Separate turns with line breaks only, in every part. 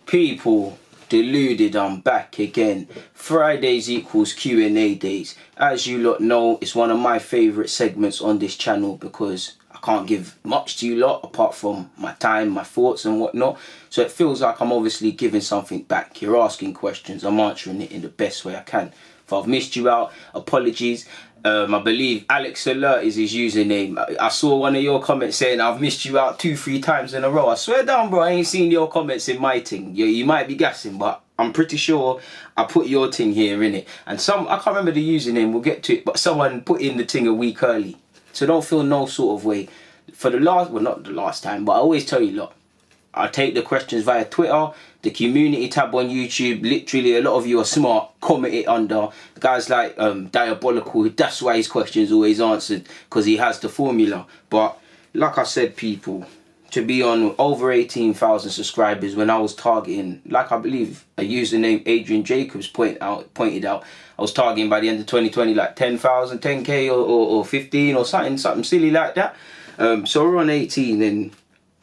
People, Deluded, I'm back again. Fridays equals Q&A days. As you lot know, it's one of my favourite segments on this channel because I can't give much to you lot apart from my time, my thoughts and whatnot. So it feels like I'm obviously giving something back. You're asking questions, I'm answering it in the best way I can. If I've missed you out, apologies. I believe Alex Alert is his username. I saw one of your comments saying I've missed you out 2-3 times in a row. I swear down, bro, I ain't seen your comments in my thing. You might be gassing, but I'm pretty sure I put your thing here, innit? And I can't remember the username, we'll get to it, but someone put in the thing a week early. So don't feel no sort of way. For the last, well, not the last time, but I always tell you, look, I take the questions via Twitter, the community tab on YouTube. Literally, a lot of you are smart. Comment it under. The guy's like Diabolical. That's why his questions always answered, because he has the formula. But like I said, people, to be on over 18,000 subscribers when I was targeting, like I believe a username Adrian Jacobs pointed out, I was targeting by the end of 2020 like 10,000, 10k or 15 or something silly like that. So we're on 18 and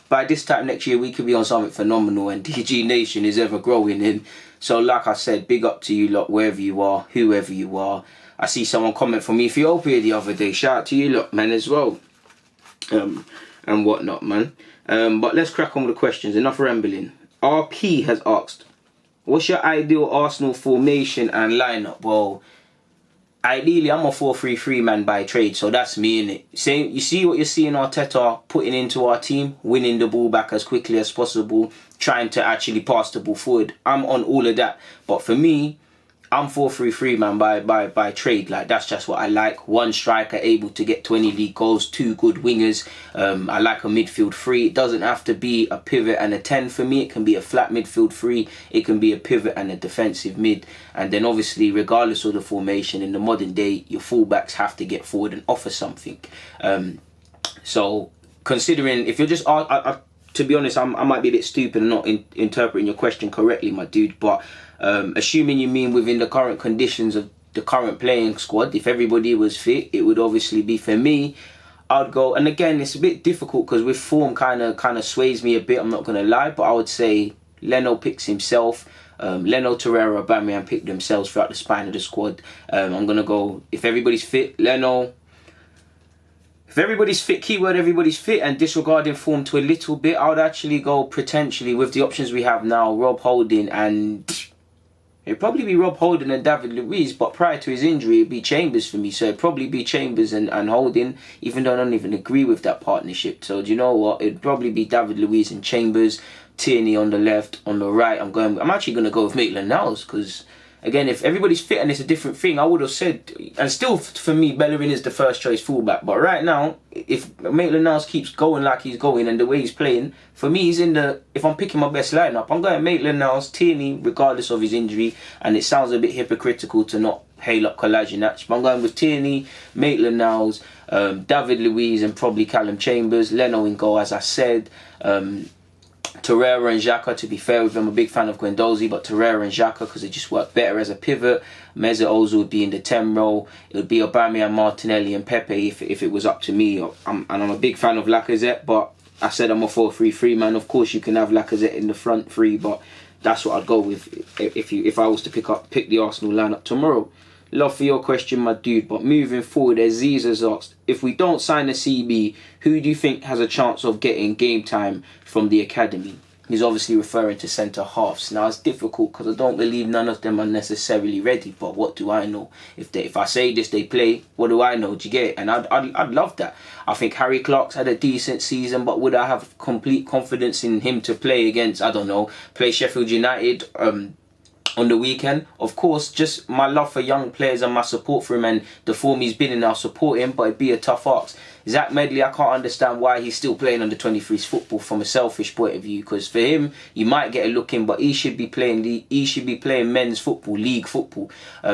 by this time next year, we could be on something phenomenal, and DG Nation is ever growing. And so, like I said, big up to you lot, wherever you are, whoever you are. I see someone comment from Ethiopia the other day. Shout out to you lot, man, as well. And whatnot, man. But let's crack on with the questions. Enough rambling. RP has asked, what's your ideal Arsenal formation and lineup? Well, ideally, I'm a 4-3-3 man by trade, so that's me, innit? Same, you see what you're seeing Arteta putting into our team, winning the ball back as quickly as possible, trying to actually pass the ball forward. I'm on all of that, but for me, I'm 4-3-3 man by trade. Like, that's just what I like. One striker able to get 20 league goals, 2 good wingers. I like a midfield 3. It doesn't have to be a pivot and a 10 for me. It can be a flat midfield 3. It can be a pivot and a defensive mid. And then obviously, regardless of the formation, in the modern day, your fullbacks have to get forward and offer something. So considering, if you're just, to be honest, I might be a bit stupid and not interpreting your question correctly, my dude, but assuming you mean within the current conditions of the current playing squad, if everybody was fit, it would obviously be, for me, I'd go, and again, it's a bit difficult because with form kind of sways me a bit, I'm not going to lie, but I would say Leno picks himself, Leno, Torreira, Aubameyang pick themselves throughout the spine of the squad. I'm going to go, if everybody's fit, Leno. If everybody's fit, keyword everybody's fit, and disregarding form to a little bit, I would actually go potentially with the options we have now, Rob Holding, and it'd probably be Rob Holding and David Luiz, but prior to his injury, it'd be Chambers for me. So it'd probably be Chambers and Holding, even though I don't even agree with that partnership. So do you know what? It'd probably be David Luiz and Chambers, Tierney on the left, on the right. I'm actually going to go with Maitland-Niles because, again, if everybody's fit and it's a different thing, I would have said, and still for me, Bellerin is the first choice fullback. But right now, if Maitland-Niles keeps going like he's going and the way he's playing, for me, he's in the, if I'm picking my best lineup, I'm going Maitland-Niles, Tierney, regardless of his injury. And it sounds a bit hypocritical to not hail up Kolasinac, but I'm going with Tierney, Maitland-Niles, David Luiz and probably Callum Chambers, Leno in goal, as I said. Torreira and Xhaka, to be fair with them, I'm a big fan of Guendouzi, but Torreira and Xhaka because they just work better as a pivot. Mesut Ozil would be in the 10 role. It would be Aubameyang, Martinelli and Pepe if it was up to me. I'm a big fan of Lacazette, but I said I'm a 4-3-3 man. Of course you can have Lacazette in the front 3, but that's what I'd go with if I was to pick the Arsenal lineup tomorrow. Love for your question, my dude, but moving forward, Aziz has asked, if we don't sign a CB, who do you think has a chance of getting game time from the academy? He's obviously referring to centre-halves. Now, it's difficult because I don't believe none of them are necessarily ready, but what do I know? If I say this, they play, what do I know? Do you get it? And I'd love that. I think Harry Clark's had a decent season, but would I have complete confidence in him to play against, I don't know, play Sheffield United on the weekend? Of course, just my love for young players and my support for him and the form he's been in, I'll support him, but it'd be a tough ask. Zach Medley, I can't understand why he's still playing under 23's football from a selfish point of view, because for him, you might get a look in, but he should be playing men's football, league football.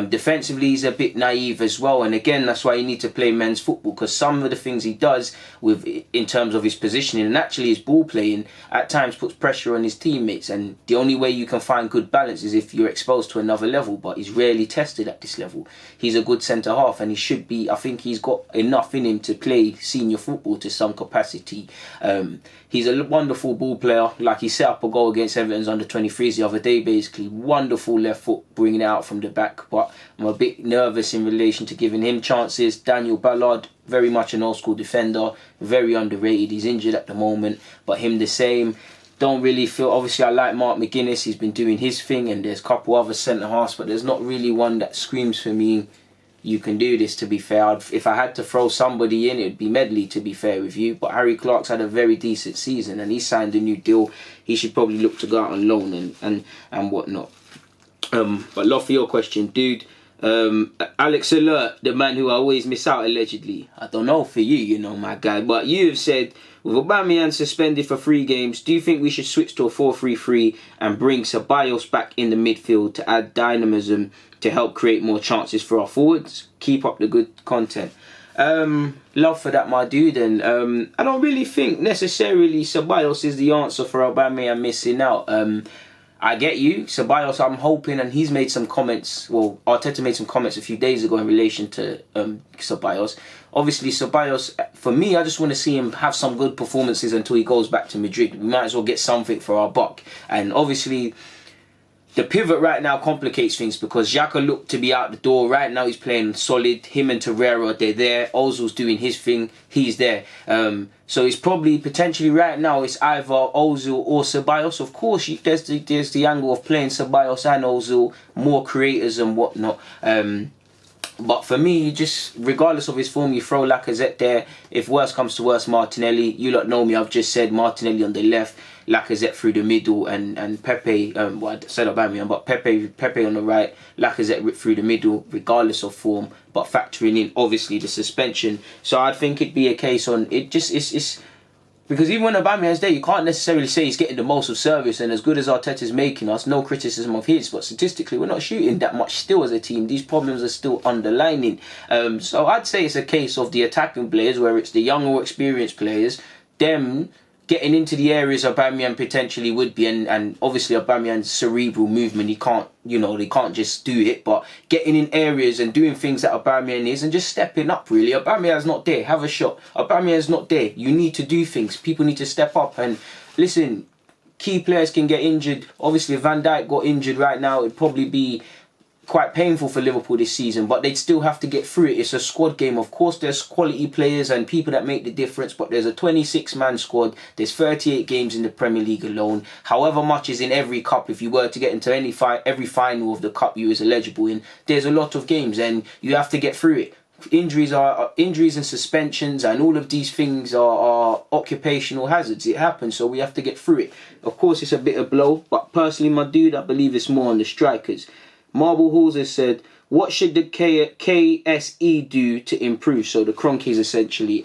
Defensively, he's a bit naive as well, and again, that's why you need to play men's football, because some of the things he does in terms of his positioning and actually his ball playing at times puts pressure on his teammates, and the only way you can find good balance is if you're exposed to another level, but he's rarely tested at this level. He's a good centre half, and he should be. I think he's got enough in him to play senior football to some capacity. He's a wonderful ball player. Like, he set up a goal against Everton's under-23s the other day, basically. Wonderful left foot, bringing it out from the back. But I'm a bit nervous in relation to giving him chances. Daniel Ballard, very much an old-school defender, very underrated. He's injured at the moment, but him the same. Don't really feel... Obviously, I like Mark McGuinness. He's been doing his thing, and there's a couple other centre-halves, but there's not really one that screams for me, you can do this, to be fair. If I had to throw somebody in, it'd be Medley, to be fair with you. But Harry Clark's had a very decent season, and he signed a new deal. He should probably look to go out on loan and whatnot. But love for your question, dude. Alex Alert, the man who I always miss out, allegedly. I don't know for you, you know, my guy. But you have said, with Aubameyang suspended for 3 games, do you think we should switch to a 4-3-3 and bring Ceballos back in the midfield to add dynamism to help create more chances for our forwards? Keep up the good content. Love for that, my dude. And I don't really think necessarily Ceballos is the answer for Aubameyang missing out. I get you, Ceballos. I'm hoping, and he's made some comments. Well, Arteta made some comments a few days ago in relation to Ceballos. Obviously, Ceballos, for me, I just want to see him have some good performances until he goes back to Madrid. We might as well get something for our buck. And obviously, the pivot right now complicates things because Xhaka looked to be out the door. Right now, he's playing solid. Him and Torreira, they're there. Ozil's doing his thing. He's there. So it's probably, potentially right now, it's either Ozil or Ceballos. Of course, there's the angle of playing Ceballos and Ozil, more creators and whatnot. But for me, just regardless of his form, you throw Lacazette there. If worse comes to worse, Martinelli. You lot know me, I've just said Martinelli on the left, Lacazette through the middle, and Pepe, well, I said Aubameyang, but Pepe on the right, Lacazette through the middle, regardless of form, but factoring in, obviously, the suspension. So I think it'd be a case on, it's because even when Aubameyang's there, you can't necessarily say he's getting the most of service, and as good as Arteta's making us, no criticism of his, but statistically, we're not shooting that much still as a team. These problems are still underlining. So I'd say it's a case of the attacking players, where it's the young or experienced players, them getting into the areas Aubameyang potentially would be, and obviously Aubameyang's cerebral movement, he can't, they can't just do it, but getting in areas and doing things that Aubameyang is and just stepping up, really. Aubameyang's not there, have a shot. Aubameyang's not there, you need to do things. People need to step up, and listen, key players can get injured. Obviously, if Van Dijk got injured right now, it'd probably be quite painful for Liverpool this season, but they'd still have to get through it. It's a squad game. Of course, there's quality players and people that make the difference, but there's a 26-man squad. There's 38 games in the Premier League alone. However much is in every cup, if you were to get into every final of the cup you was eligible in, there's a lot of games, and you have to get through it. Injuries and suspensions and all of these things are occupational hazards. It happens, so we have to get through it. Of course, it's a bit of blow, but personally, my dude, I believe it's more on the strikers. Marble Halls has said, what should the KSE do to improve? So the Cronkies, essentially.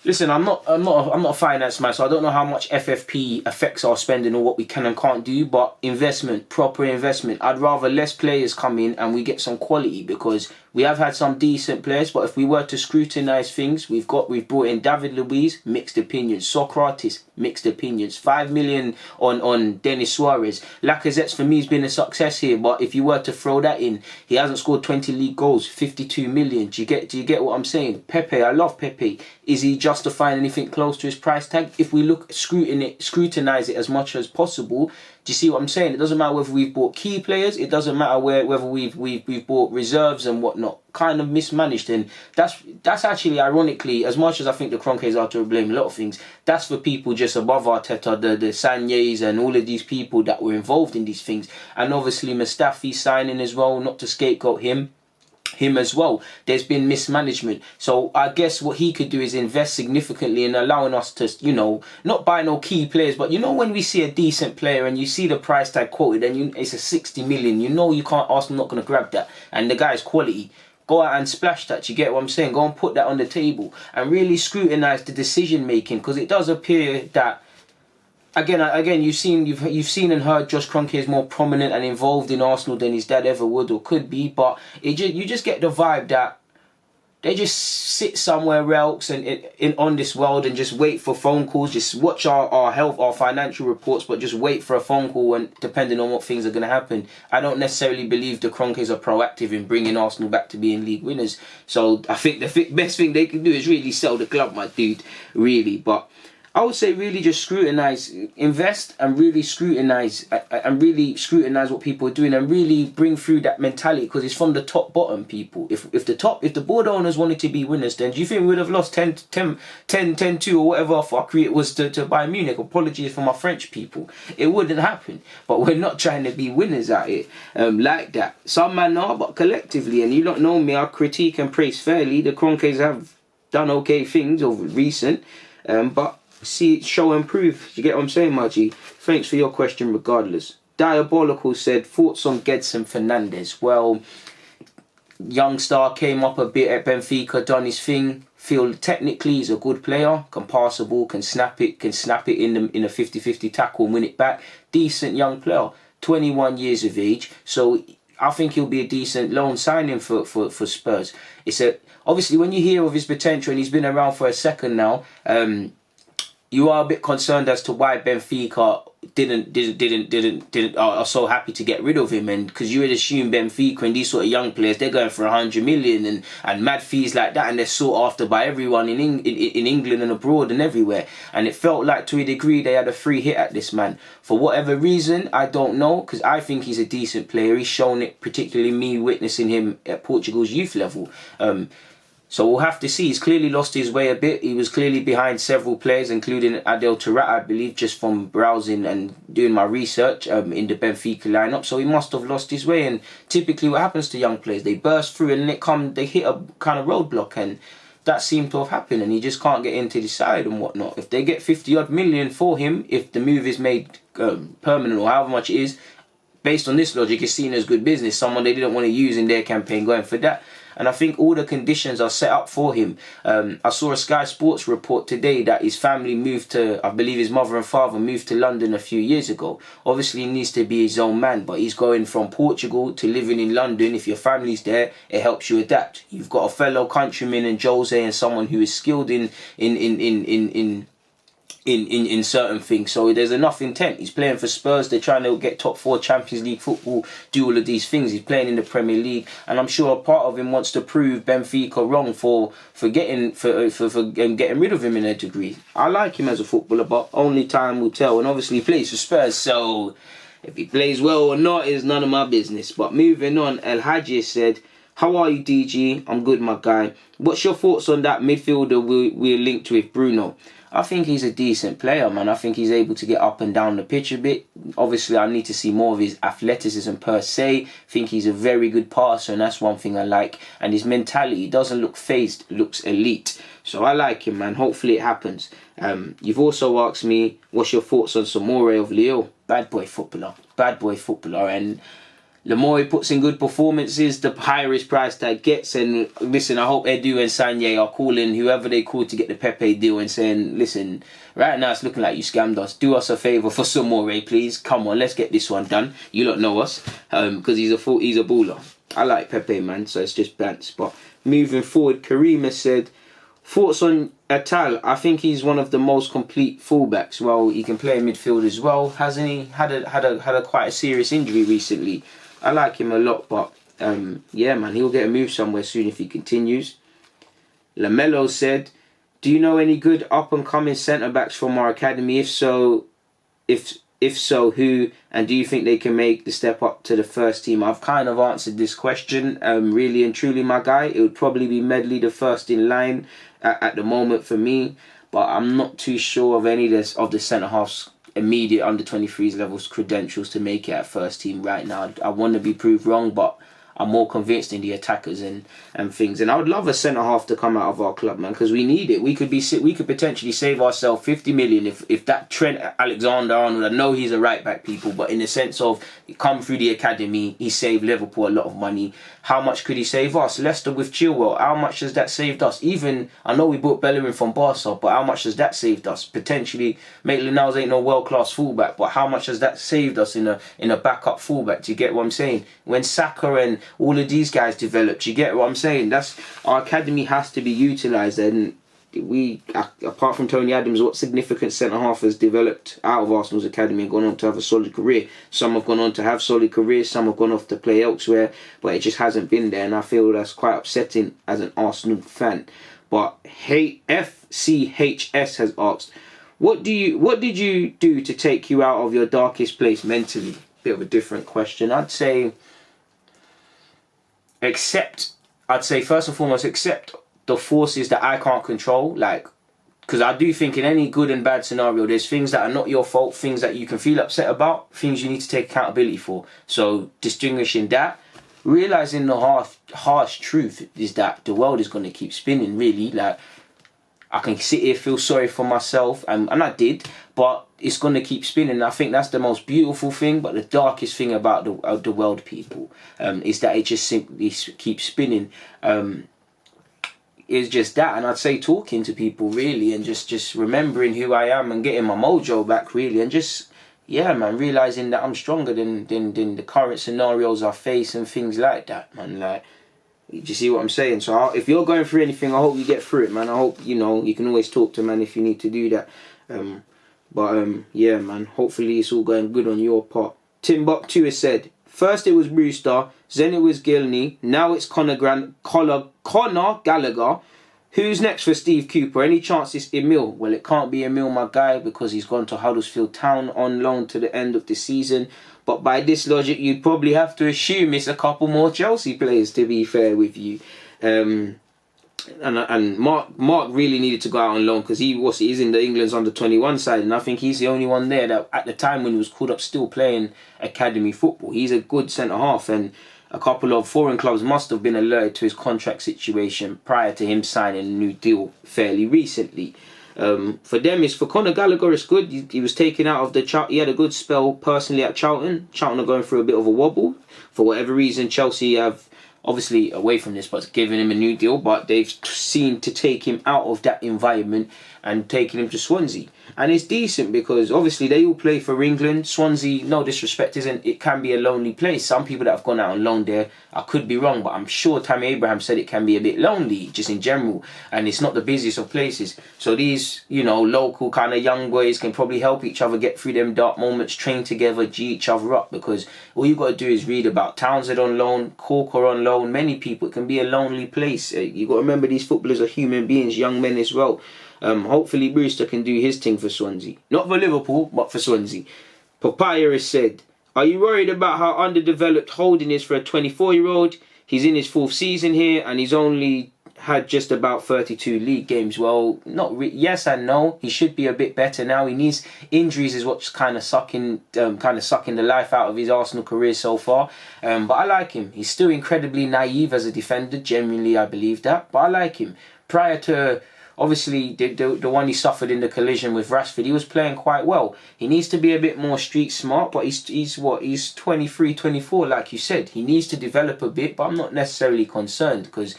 Listen, I'm not a finance man, so I don't know how much FFP affects our spending or what we can and can't do. But investment, proper investment. I'd rather less players come in and we get some quality, because we have had some decent players. But if we were to scrutinise things, we've brought in David Luiz, mixed opinions. Socrates, mixed opinions. 5 million on Denis Suarez. Lacazette's for me has been a success here, but if you were to throw that in, he hasn't scored 20 league goals, 52 million. Do you get what I'm saying? Pepe, I love Pepe. Is he justifying anything close to his price tag? If we scrutinise it as much as possible, do you see what I'm saying? It doesn't matter whether we've bought key players. It doesn't matter whether we've bought reserves and whatnot. Kind of mismanaged, and that's actually, ironically, as much as I think the Kroenkes are to blame a lot of things, that's for people just above Arteta, the Sanyes and all of these people that were involved in these things. And obviously Mustafi signing as well, not to scapegoat him as well. There's been mismanagement. So I guess what he could do is invest significantly in allowing us to, not buy no key players, but when we see a decent player and you see the price tag quoted and it's a 60 million, you can't, Arsenal not going to grab that, and the guy's quality. Go out and splash that. You get what I'm saying? Go and put that on the table and really scrutinise the decision making, because it does appear that again you've seen and heard Josh Kroenke is more prominent and involved in Arsenal than his dad ever would or could be, but you just get the vibe that they just sit somewhere else and on this world and just wait for phone calls, just watch our health, our financial reports, but just wait for a phone call and depending on what things are going to happen. I don't necessarily believe the Kroenkes are proactive in bringing Arsenal back to being league winners. So I think the best thing they can do is really sell the club, my dude, really. But I would say really just scrutinise, invest and really scrutinise what people are doing and really bring through that mentality, because it's from the top bottom, people. If the board owners wanted to be winners, then do you think we would have lost 10-2 or whatever fuckery it was to Bayern Munich? Apologies for my French people. It wouldn't happen. But we're not trying to be winners out here like that. Some man are, but collectively, and you don't know me, I critique and praise fairly. The Kroenkes have done okay things over recent, but see it show and prove. You get what I'm saying, Margie? Thanks for your question regardless. Diabolical said, thoughts on Gedson Fernandes? Well, young star came up a bit at Benfica, done his thing. Feel technically he's a good player, can pass the ball, can snap it in a 50-50 tackle and win it back. Decent young player, 21 years of age. So I think he'll be a decent loan signing for Spurs. Obviously when you hear of his potential and he's been around for a second now, you are a bit concerned as to why Benfica are so happy to get rid of him, and because you would assume Benfica and these sort of young players, they're going for 100 million and mad fees like that, and they're sought after by everyone in England and abroad and everywhere. And it felt like to a degree they had a free hit at this man for whatever reason. I don't know, because I think he's a decent player. He's shown it, particularly me witnessing him at Portugal's youth level. So we'll have to see. He's clearly lost his way a bit. He was clearly behind several players, including Adel Taarabt, I believe, just from browsing and doing my research in the Benfica lineup. So he must have lost his way. And typically what happens to young players, they burst through and they hit a kind of roadblock, and that seemed to have happened, and he just can't get into the side and whatnot. If they get 50 odd million for him, if the move is made permanent or however much it is, based on this logic, it's seen as good business. Someone they didn't want to use in their campaign going for that. And I think all the conditions are set up for him. I saw a Sky Sports report today that his family moved to, I believe his mother and father moved to London a few years ago. Obviously he needs to be his own man, but he's going from Portugal to living in London. If your family's there, it helps you adapt. You've got a fellow countryman in Jose and someone who is skilled in certain things. So there's enough intent. He's playing for Spurs. They're trying to get top 4 Champions League football, do all of these things. He's playing in the Premier League, and I'm sure a part of him wants to prove Benfica wrong for getting rid of him in a degree. I like him as a footballer, but only time will tell. And obviously he plays for Spurs, so if he plays well or not is none of my business. But moving on, El Hadji said, how are you, DG? I'm good, my guy. What's your thoughts on that midfielder we're linked with, Bruno? I think he's a decent player, man. I think he's able to get up and down the pitch a bit. Obviously, I need to see more of his athleticism per se. I think he's a very good passer, and that's one thing I like. And his mentality doesn't look phased, looks elite. So I like him, man. Hopefully it happens. You've also asked me, what's your thoughts on Samore of Lille? Bad boy footballer. And the more he puts in good performances, the higher his price tag gets. And listen, I hope Edu and Sanye are calling whoever they call to get the Pepe deal and saying, listen, right now it's looking like you scammed us. Do us a favour for Samore, please. Come on, let's get this one done. You don't know us, because he's a baller. I like Pepe, man, so it's just bants. But moving forward, Karima said, thoughts on Atal? I think he's one of the most complete fullbacks. Well, he can play in midfield as well. Hasn't he had a quite a serious injury recently? I like him a lot, but yeah, man, he'll get a move somewhere soon if he continues. Lamelo said, do you know any good up-and-coming centre-backs from our academy? If so, who? And do you think they can make the step up to the first team? I've kind of answered this question, really and truly, my guy. It would probably be Medley the first in line at the moment for me, but I'm not too sure of any of the centre-halves immediate under 23s levels credentials to make it at first team right now. I want to be proved wrong, but I'm more convinced in the attackers and things. And I would love a centre half to come out of our club, man, because we need it. We could potentially save ourselves 50 million if that Trent Alexander-Arnold, I know he's a right back, people, but in the sense of come through the academy, he saved Liverpool a lot of money. How much could he save us? Leicester with Chilwell, how much has that saved us? Even, I know we bought Bellerin from Barca, but how much has that saved us? Potentially, Maitland-Niles ain't no world-class fullback, but how much has that saved us in a backup fullback? Do you get what I'm saying? When Saka all of these guys developed. You get what I'm saying? That's our academy has to be utilised, and we, apart from Tony Adams, what significant centre half has developed out of Arsenal's academy and gone on to have a solid career? Some have gone on to have solid careers, some have gone off to play elsewhere, but it just hasn't been there, and I feel that's quite upsetting as an Arsenal fan. But FCHS has asked, what did you do to take you out of your darkest place mentally? Bit of a different question. I'd say first and foremost, accept the forces that I can't control, like, because I do think in any good and bad scenario, there's things that are not your fault, things that you can feel upset about, things you need to take accountability for. So distinguishing that, realizing the harsh truth is that the world is going to keep spinning, really. Like, I can sit here, feel sorry for myself, and I did, but it's going to keep spinning. I think that's the most beautiful thing, but the darkest thing about the world, people, is that it just simply keeps spinning. Is just that, and I'd say talking to people, really, and just remembering who I am and getting my mojo back, really, and just, yeah, man, realising that I'm stronger than the current scenarios I face and things like that, man. Like, you see what I'm saying? So if you're going through anything, I hope you get through it, man. I hope, you can always talk to man if you need to do that. Yeah, man, hopefully it's all going good on your part. Timbuk2 has said, first it was Brewster, then it was Gilney, now it's Conor Gallagher. Who's next for Steve Cooper? Any chance it's Emil? Well, it can't be Emil, my guy, because he's gone to Huddersfield Town on loan to the end of the season. But by this logic, you'd probably have to assume it's a couple more Chelsea players, to be fair with you. And Mark really needed to go out on loan because he's in the England's under-21 side, and I think he's the only one there that at the time when he was called up still playing academy football. He's a good centre-half, and a couple of foreign clubs must have been alerted to his contract situation prior to him signing a new deal fairly recently. For them, for Conor Gallagher, it's good. He was taken out of he had a good spell personally at Charlton. Charlton are going through a bit of a wobble. For whatever reason, Chelsea have, obviously away from this, but given him a new deal, but they've seemed to take him out of that environment and taking him to Swansea. And it's decent because obviously they all play for England. Swansea, no disrespect, it can be a lonely place. Some people that have gone out on loan there, I could be wrong, but I'm sure Tammy Abraham said it can be a bit lonely just in general, and it's not the busiest of places. So these, local kind of young boys can probably help each other get through them dark moments, train together, G each other up, because all you got to do is read about Townsend on loan, Corker on loan, many people. It can be a lonely place. You got to remember these footballers are human beings, young men as well. Hopefully Brewster can do his thing for Swansea. Not for Liverpool, but for Swansea. Papaya has said, are you worried about how underdeveloped Holding is for a 24-year-old? He's in his 4th season here and he's only had just about 32 league games. Well, yes and no. He should be a bit better now. He needs injuries is what's kind of sucking the life out of his Arsenal career so far. But I like him. He's still incredibly naive as a defender. Genuinely, I believe that. But I like him. Prior to, obviously, the one he suffered in the collision with Rashford, he was playing quite well. He needs to be a bit more street smart, but he's 23, 24, like you said. He needs to develop a bit, but I'm not necessarily concerned because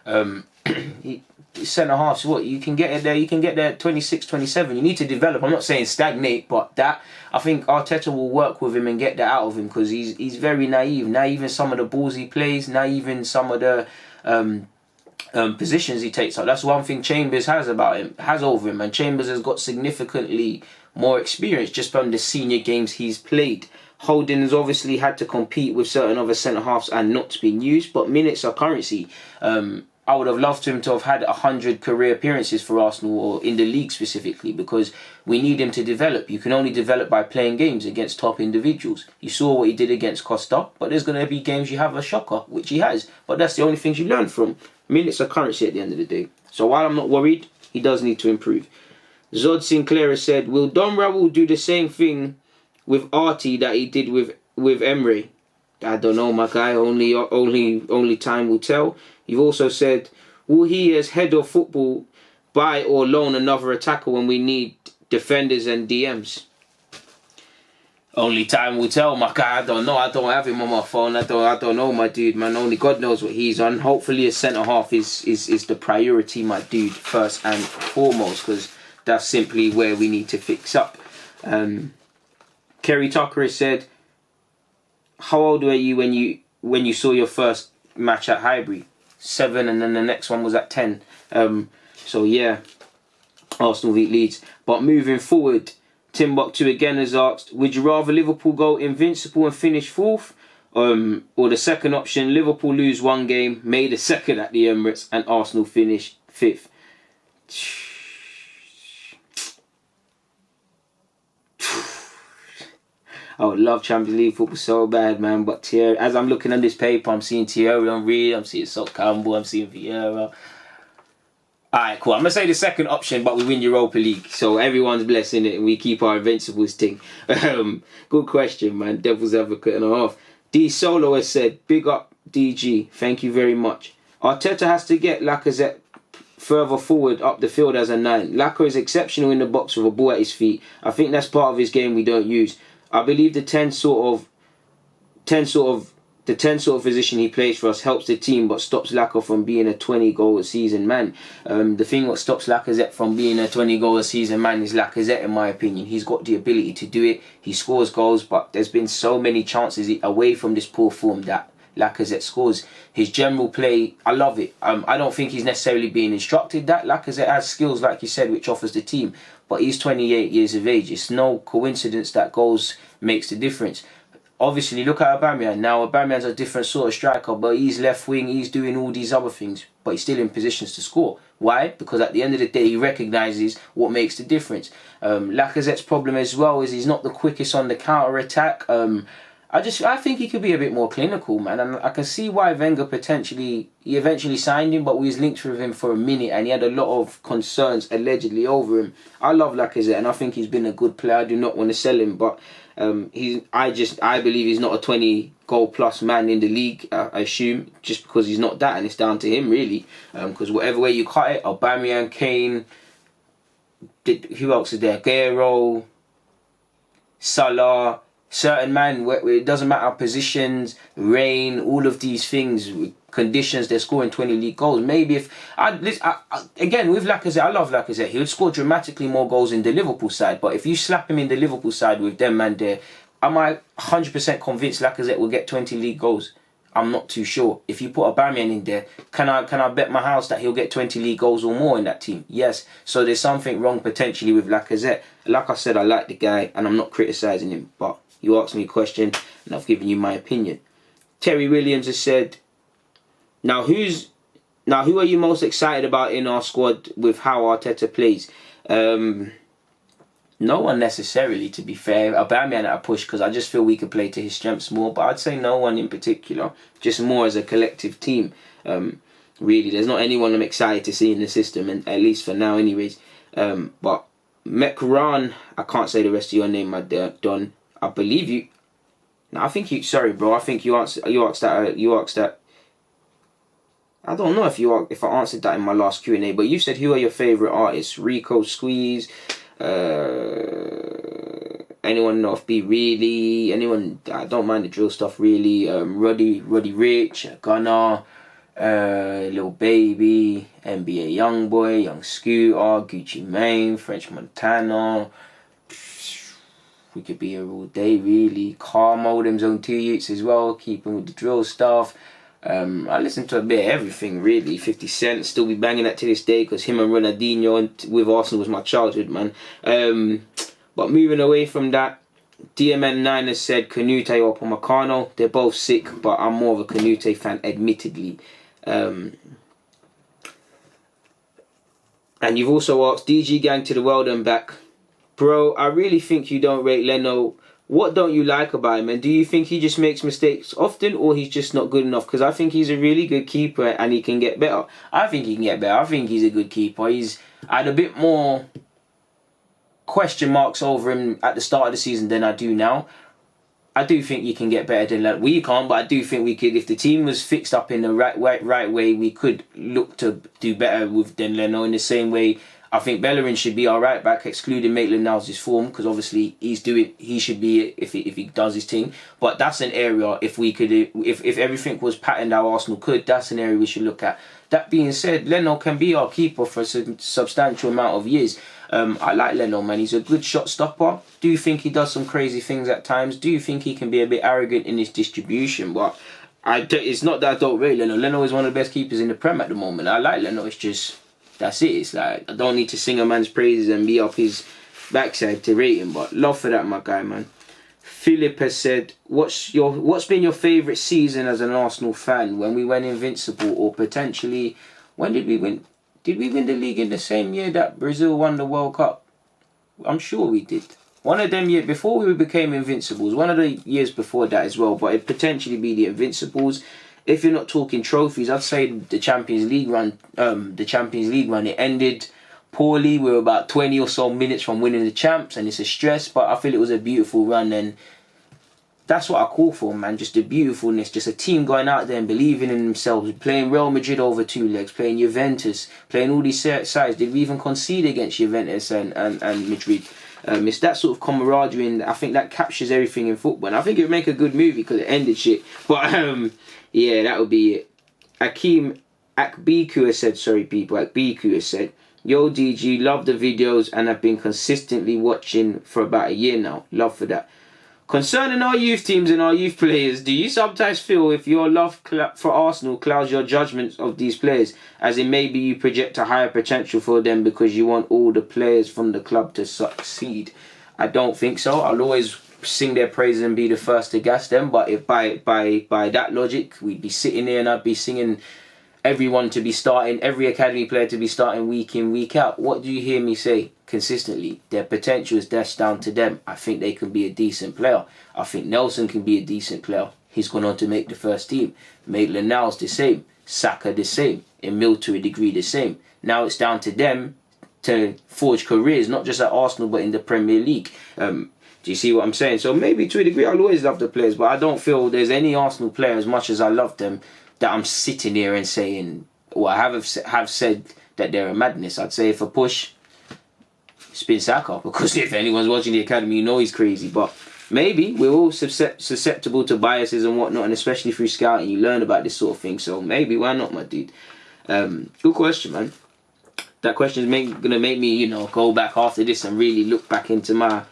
centre halves, you can get it there. You can get there at 26, 27. You need to develop. I'm not saying stagnate, but that I think Arteta will work with him and get that out of him because he's very naive in some of the balls he plays, naive in some of the positions he takes up. That's one thing Chambers has over him, and Chambers has got significantly more experience just from the senior games he's played. Holding has obviously had to compete with certain other centre halves and not been used, but minutes are currency. I would have loved him to have had 100 career appearances for Arsenal or in the league specifically because we need him to develop. You can only develop by playing games against top individuals. You saw what he did against Costa, but there's going to be games you have a shocker, which he has. But that's the only things you learn from. Minutes are currency at the end of the day. So while I'm not worried, he does need to improve. Zod Sinclair has said, will Don Raoul do the same thing with Artie that he did with Emery? I don't know, my guy. Only time will tell. You've also said, will he as head of football buy or loan another attacker when we need defenders and DMs? Only time will tell, my guy. I don't know. I don't have him on my phone. I don't know, my dude, man. Only God knows what he's on. Hopefully a centre-half is the priority, my dude, first and foremost, because that's simply where we need to fix up. Kerry Tucker has said, how old were you when you when you saw your first match at Highbury? 7, and then the next one was at 10. So yeah, Arsenal beat Leeds. But moving forward, Timbuktu again has asked, would you rather Liverpool go invincible and finish 4th? Or the second option, Liverpool lose 1 game, made a 2nd at the Emirates, and Arsenal finish 5th? I would love Champions League football so bad, man. But Thierry, as I'm looking at this paper, I'm seeing Thierry Henry, I'm seeing Sol Campbell, I'm seeing Vieira. Alright, cool. I'm going to say the second option, but we win Europa League. So everyone's blessing it and we keep our Invincibles thing. Good question, man. Devil's advocate and a half. D Solo has said, big up DG. Thank you very much. Arteta has to get Lacazette further forward up the field as a 9. Laca is exceptional in the box with a ball at his feet. I think that's part of his game we don't use. I believe the 10 sort of position he plays for us helps the team, but stops Laca from being a 20-goal a season man. The thing what stops Lacazette from being a 20-goal a season man is Lacazette, in my opinion. He's got the ability to do it. He scores goals, but there's been so many chances away from this poor form that Lacazette scores. His general play, I love it. I don't think he's necessarily being instructed that. Lacazette has skills, like you said, which offers the team. But he's 28 years of age. It's no coincidence that goals makes the difference. Obviously, look at Aubameyang. Now, Aubameyang's a different sort of striker, but he's left wing, he's doing all these other things, but he's still in positions to score. Why? Because at the end of the day, he recognises what makes the difference. Lacazette's problem as well is he's not the quickest on the counter-attack. I think he could be a bit more clinical, man. And I can see why Wenger he eventually signed him, but we was linked with him for a minute and he had a lot of concerns allegedly over him. I love Lacazette and I think he's been a good player. I do not want to sell him, but I believe he's not a 20-goal plus man in the league, I assume, just because he's not that, and it's down to him, really. Because whatever way you cut it, Aubameyang, Kane, who else is there? Guerrero, Salah, certain man, where it doesn't matter positions, rain, all of these things, conditions, they're scoring 20 league goals. Maybe if again with Lacazette, I love Lacazette. He would score dramatically more goals in the Liverpool side. But if you slap him in the Liverpool side with them man there, am I 100% convinced Lacazette will get 20 league goals? I'm not too sure. If you put Aubameyang in there, can I bet my house that he'll get 20 league goals or more in that team? Yes. So there's something wrong potentially with Lacazette. Like I said, I like the guy and I'm not criticising him, but you asked me a question and I've given you my opinion. Terry Williams has said, Now who are you most excited about in our squad with how Arteta plays? No one necessarily, to be fair. Aubameyang at a push because I just feel we could play to his strengths more, but I'd say no one in particular. Just more as a collective team. Really, there's not anyone I'm excited to see in the system, and at least for now anyways. But Mekran, I can't say the rest of your name, my dear Don. I believe you. No, I think you. Sorry, bro. I think you asked that. I don't know if I answered that in my last Q&A, but you said who are your favourite artists? Rico Squeeze, anyone off B really, anyone. I don't mind the drill stuff really. Roddy Rich, Gunnar, Lil Baby, NBA Youngboy, Young Scooter, Gucci Mane, French Montana. We could be here all day really. Carmo, them zone 2 youths as well, keeping with the drill stuff. I listen to a bit of everything really. 50 Cent, still be banging that to this day because him and Ronaldinho with Arsenal was my childhood, man. But moving away from that, DMN9 has said Canute or Upamecano. They're both sick, but I'm more of a Canute fan, admittedly. And you've also asked DG Gang to the world and back. Bro, I really think you don't rate Leno. What don't you like about him? And do you think he just makes mistakes often or he's just not good enough? Because I think he's a really good keeper and he can get better. I think he can get better. I think he's a good keeper. I had a bit more question marks over him at the start of the season than I do now. I do think you can get better than that. We can't, but I do think we could. If the team was fixed up in the right way, we could look to do better than Leno in the same way. I think Bellerin should be our right back, excluding Maitland-Niles' form, because obviously he should be if he does his thing. But that's an area if everything was patterned how Arsenal could, that's an area we should look at. That being said, Leno can be our keeper for a substantial amount of years. I like Leno, man. He's a good shot stopper. Do you think he does some crazy things at times? Do you think he can be a bit arrogant in his distribution? But It's not that I don't rate Leno. Leno is one of the best keepers in the Prem at the moment. I like Leno. It's just, that's it. It's like, I don't need to sing a man's praises and be up his backside to rate him. But love for that, my guy, man. Philip has said, what's been your favourite season as an Arsenal fan? When we went invincible, or potentially, when did we win? Did we win the league in the same year that Brazil won the World Cup? I'm sure we did. One of them years before we became invincibles. One of the years before that as well. But it'd potentially be the Invincibles. If you're not talking trophies, I'd say the Champions League run. It ended poorly. We were about 20 or so minutes from winning the champs, and it's a stress. But I feel it was a beautiful run, and that's what I call for, man. Just the beautifulness, just a team going out there and believing in themselves, playing Real Madrid over 2 legs, playing Juventus, playing all these sides. Did we even concede against Juventus and Madrid? It's that sort of camaraderie, and I think that captures everything in football. And I think it would make a good movie because it ended shit. But yeah, that would be it. Akeem Akbiku has said, Akbiku has said, yo DG, love the videos and have been consistently watching for about a year now. Love for that. Concerning our youth teams and our youth players, do you sometimes feel if your love for Arsenal clouds your judgments of these players, as in maybe you project a higher potential for them because you want all the players from the club to succeed? I don't think so. I'll always sing their praises and be the first to gas them, but if by that logic, we'd be sitting there and I'd be singing everyone to be starting, every academy player to be starting week in, week out. What do you hear me say consistently? Their potential is dashed down to them. I think they can be a decent player. I think Nelson can be a decent player. He's gone on to make the first team. Maitland-Niles the same. Saka the same. Emil to a degree the same. Now it's down to them to forge careers, not just at Arsenal but in the Premier League. Do you see what I'm saying? So maybe to a degree I'll always love the players, but I don't feel there's any Arsenal player, as much as I love them, that I'm sitting here and saying, or I have said that they're a madness. I'd say if a push, spin Saka, because if anyone's watching the academy, you know he's crazy. But maybe we're all susceptible to biases and whatnot, and especially through scouting, you learn about this sort of thing. So maybe, why not, my dude? Good question, man. That question is gonna make me, go back after this and really look back into my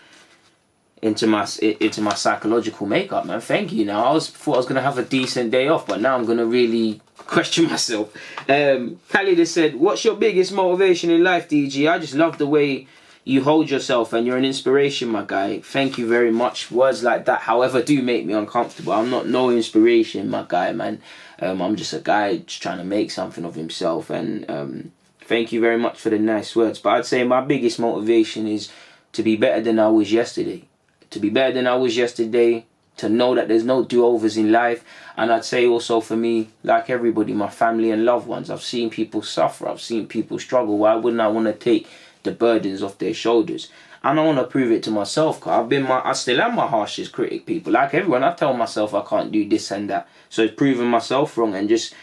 psychological makeup, man. Thank you. Now I thought I was gonna have a decent day off, but now I'm gonna really question myself. Khalid has said, what's your biggest motivation in life, DG? I just love the way you hold yourself and you're an inspiration, my guy. Thank you very much. Words like that, however, do make me uncomfortable. I'm not no inspiration, my guy, man. I'm just a guy just trying to make something of himself, and thank you very much for the nice words. But I'd say my biggest motivation is to be better than I was yesterday. To be better than I was yesterday, to know that there's no do-overs in life. And I'd say also for me, like everybody, my family and loved ones, I've seen people suffer, I've seen people struggle. Why wouldn't I want to take the burdens off their shoulders? And I want to prove it to myself, because I still am my harshest critic, people. Like everyone, I tell myself I can't do this and that. So it's proving myself wrong, and just,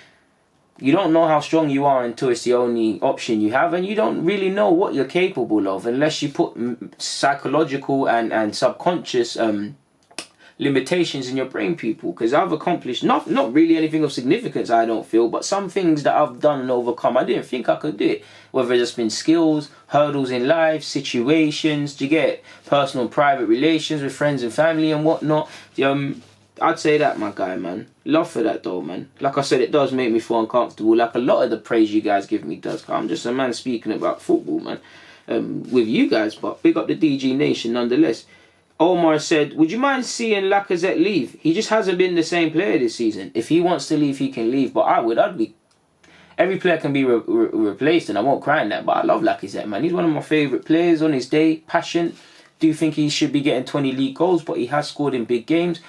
you don't know how strong you are until it's the only option you have, and you don't really know what you're capable of unless you put psychological and subconscious limitations in your brain, people. Because I've accomplished not really anything of significance, I don't feel, but some things that I've done and overcome, I didn't think I could do it. Whether it's been skills, hurdles in life, situations, do you get personal and private relations with friends and family and whatnot. I'd say that, my guy, man. Love for that, though, man. Like I said, it does make me feel uncomfortable. Like a lot of the praise you guys give me does. I'm just a man speaking about football, man, with you guys. But big up the DG Nation nonetheless. Omar said, would you mind seeing Lacazette leave? He just hasn't been the same player this season. If he wants to leave, he can leave. But I'd be... Every player can be replaced, and I won't cry in that. But I love Lacazette, man. He's one of my favourite players on his day. Passion. Do think he should be getting 20 league goals, but he has scored in big games.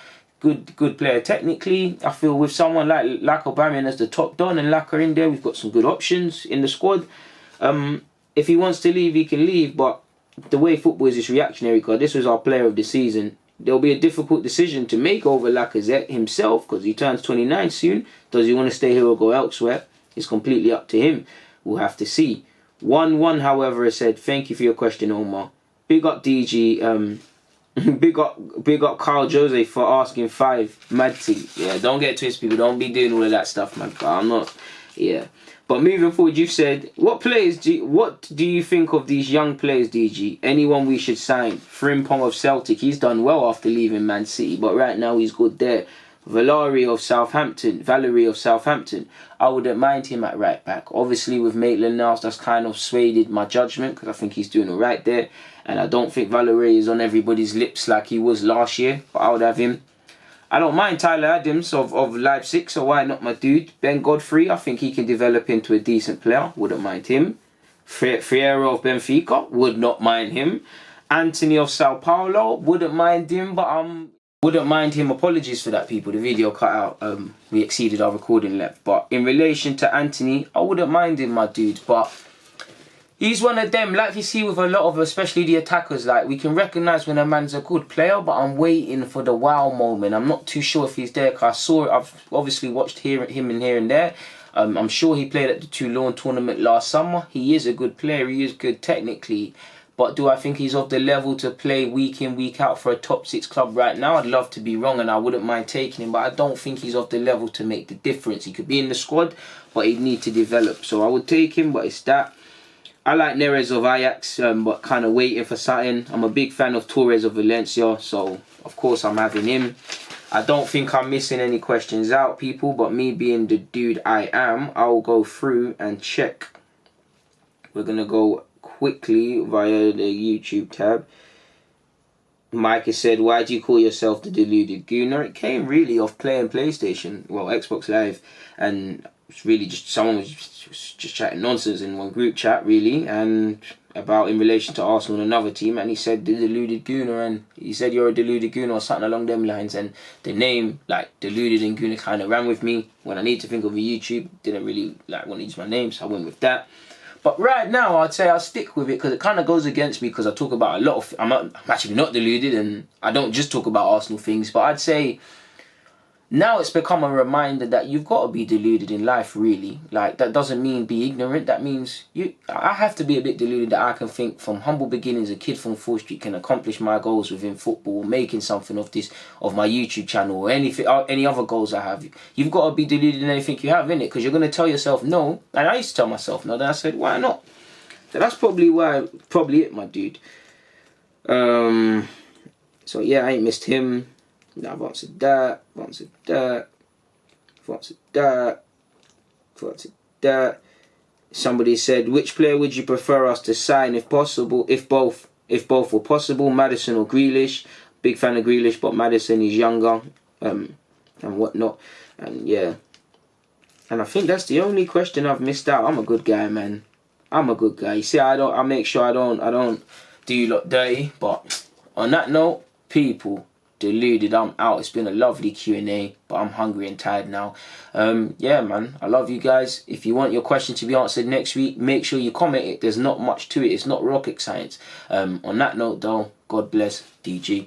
Good player technically. I feel with someone like Aubameyang as the top don and Laca in there, we've got some good options in the squad. If he wants to leave, he can leave, but the way football is reactionary, because this was our player of the season. There'll be a difficult decision to make over Lacazette himself, because he turns 29 soon. Does he want to stay here or go elsewhere? It's completely up to him. We'll have to see. 1-1, however, has said, thank you for your question, Omar. Big up DG. Big up Carl Jose for asking 5. Mad thing. Yeah, don't get twisted, people. Don't be doing all of that stuff, man. I'm not. Yeah. But moving forward, you've said, what do you think of these young players, DG? Anyone we should sign? Frimpong of Celtic, he's done well after leaving Man City, but right now he's good there. Valerie of Southampton. I wouldn't mind him at right back. Obviously, with Maitland-Niles, that's kind of swayed my judgment because I think he's doing all right there. And I don't think Valerie is on everybody's lips like he was last year. But I would have him. I don't mind Tyler Adams of Leipzig, so why not my dude? Ben Godfrey, I think he can develop into a decent player. Wouldn't mind him. Freire of Benfica, would not mind him. Anthony of Sao Paulo, wouldn't mind him, but wouldn't mind him. Apologies for that, people. The video cut out. We exceeded our recording length. But in relation to Anthony, I wouldn't mind him, my dude. But he's one of them, like you see with a lot of, especially the attackers, like we can recognise when a man's a good player, but I'm waiting for the wow moment. I'm not too sure if he's there, because I've obviously watched him here and there. I'm sure he played at the Toulon tournament last summer. He is a good player, he is good technically. But do I think he's of the level to play week in, week out for a top 6 club right now? I'd love to be wrong and I wouldn't mind taking him, but I don't think he's of the level to make the difference. He could be in the squad, but he'd need to develop. So I would take him, but it's that. I like Neres of Ajax, but kind of waiting for something. I'm a big fan of Torres of Valencia, so of course I'm having him. I don't think I'm missing any questions out, people, but me being the dude I am, I'll go through and check. We're going to go quickly via the YouTube tab. Mike has said, why do you call yourself the Deluded Gooner? It came really off playing PlayStation, well, Xbox Live, and it's really just someone was just chatting nonsense in one group chat, really, and about in relation to Arsenal and another team, and he said the Deluded Gooner, and he said you're a Deluded Gooner or something along them lines, and the name, like, Deluded and Gooner kind of ran with me. When I need to think of a YouTube, didn't really like want to use my name, so I went with that. But right now, I'd say I'll stick with it because it kind of goes against me because I talk about a lot of... I'm actually not deluded and I don't just talk about Arsenal things. But I'd say now it's become a reminder that you've got to be deluded in life, really. Like, that doesn't mean be ignorant. That means I have to be a bit deluded that I can think from humble beginnings, a kid from 4th Street can accomplish my goals within football, making something of this, of my YouTube channel or anything, any other goals I have. You've got to be deluded in anything you have, innit? Because you're going to tell yourself no. And I used to tell myself no. Then I said, why not? So that's probably it, my dude. So yeah, I ain't missed him. No, I've answered that. Somebody said, which player would you prefer us to sign if possible? If both were possible, Maddison or Grealish. Big fan of Grealish, but Maddison is younger, and whatnot. And yeah, and I think that's the only question I've missed out. I'm a good guy, man. I'm a good guy. You see, I make sure I don't do you lot dirty. But on that note, people. Deluded, I'm out. It's been a lovely Q&A, but I'm hungry and tired now. Yeah, man, I love you guys. If you want your question to be answered next week, make sure you comment it. There's not much to it. It's not rocket science. On that note, though, God bless. DG.